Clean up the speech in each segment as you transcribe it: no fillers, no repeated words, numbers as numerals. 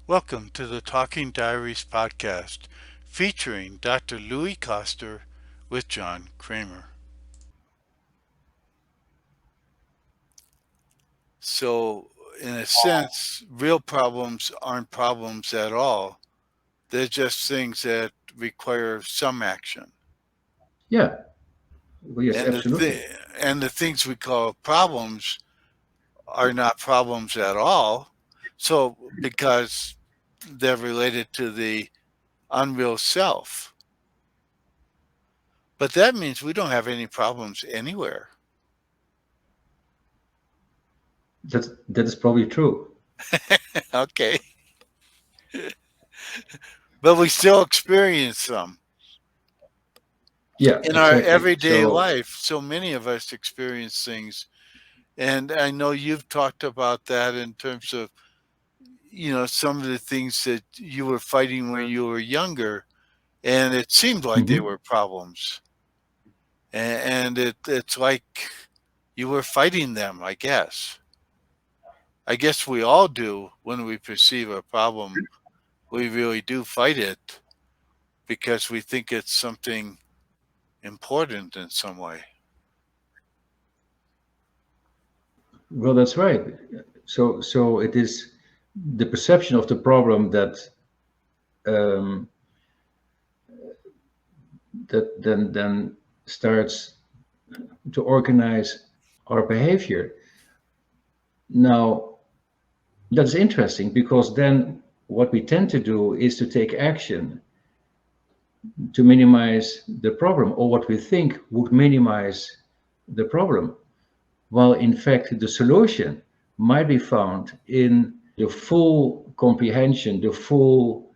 Welcome to the Talking Diaries podcast featuring Dr. Louis Koster with John Kremer. So, in a sense, real problems aren't problems at all. They're just things that require some action. Yeah, well, yes, And absolutely. the things we call problems are not problems at all. So, because they're related to the unreal self. But that means we don't have any problems anywhere. That is probably true. Okay. But we still experience them Yeah, in our exactly. everyday So, life. So many of us experience things. And I know you've talked about that in terms of, some of the things that you were fighting when you were younger. And it seemed like they mhm. were problems. And it's like you were fighting them, I guess. I guess we all do when we perceive a problem. We really do fight it because we think it's something important in some way. Well, that's right. So it is the perception of the problem um, that then starts to organize our behavior. Now, that's interesting because then what we tend to do is to take action to minimize the problem, or what we think would minimize the problem. While in fact the solution might be found in the full comprehension, the full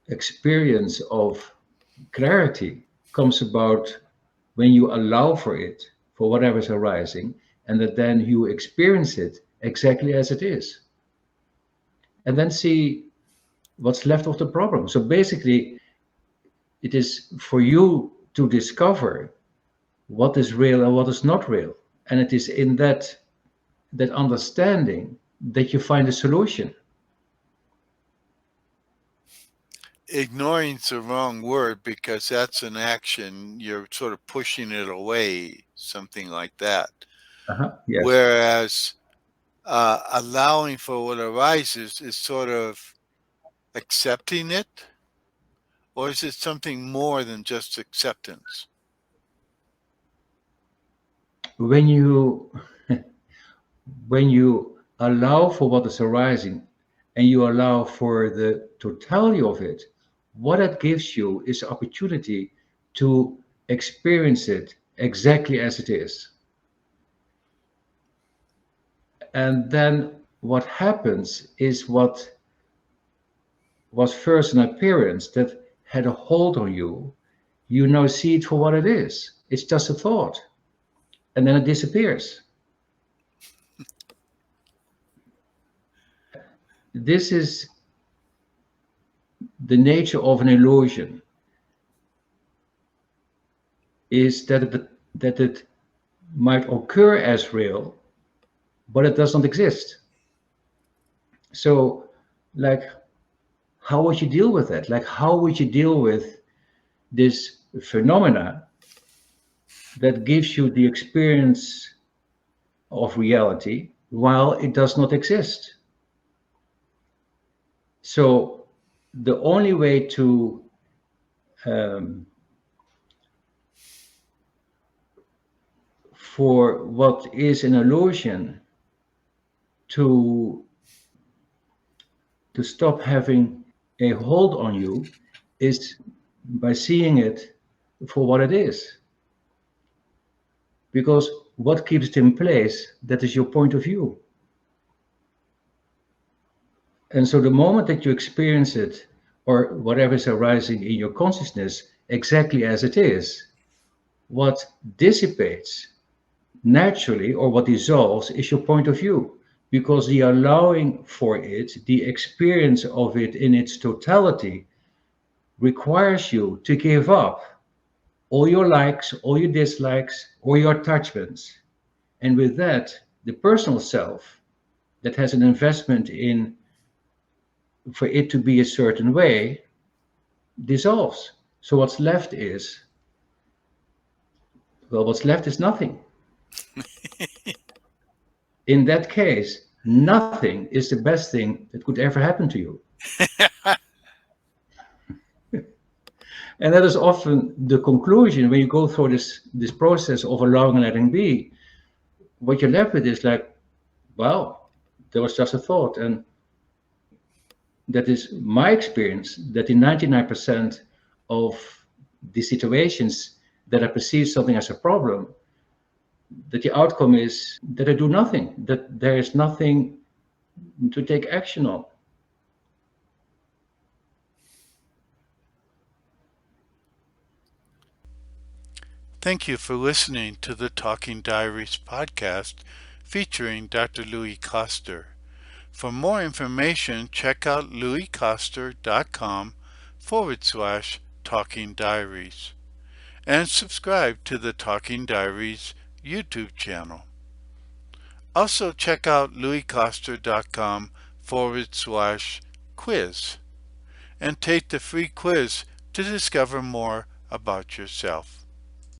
experience of clarity comes about when you allow for it, for whatever is arising, and that then you experience it exactly as it is, and then see what's left of the problem. So basically, it is for you to discover what is real and what is not real. And it is in that understanding that you find a solution. Ignoring's the wrong word because that's an action. You're sort of pushing it away, something like that. Yes. Whereas allowing for what arises is sort of accepting it, or is it something more than just acceptance? When you when you allow for what is arising and you allow for the totality of it, what it gives you is opportunity to experience it exactly as it is. And then what happens is what was first an appearance that had a hold on you, you now see it for what it is. It's just a thought. And then it disappears. This is the nature of an illusion, is that it might occur as real, but it does not exist. So, like, how would you deal with that? Like, how would you deal with this phenomena that gives you the experience of reality while it does not exist? So, the only way to um, for what is an illusion to stop having a hold on you is by seeing it for what it is. Because what keeps it in place, that is your point of view. And so the moment that you experience it, or whatever is arising in your consciousness exactly as it is, what dissipates naturally, or what dissolves, is your point of view. Because the allowing for it, the experience of it in its totality, requires you to give up all your likes, all your dislikes, or your attachments. And with that, the personal self that has an investment in for it to be a certain way dissolves. So what's left is nothing. In that case, nothing is the best thing that could ever happen to you. And that is often the conclusion when you go through this process of allowing and letting be. What you're left with is like, wow, there was just a thought. And that is my experience, that in 99% of the situations that I perceive something as a problem, that the outcome is that I do nothing, that there is nothing to take action on. Thank you for listening to the Talking Diaries podcast featuring Dr. Louis Koster. For more information, check out louiskoster.com/Talking Diaries and subscribe to the Talking Diaries YouTube channel. Also, check out louiskoster.com/quiz and take the free quiz to discover more about yourself.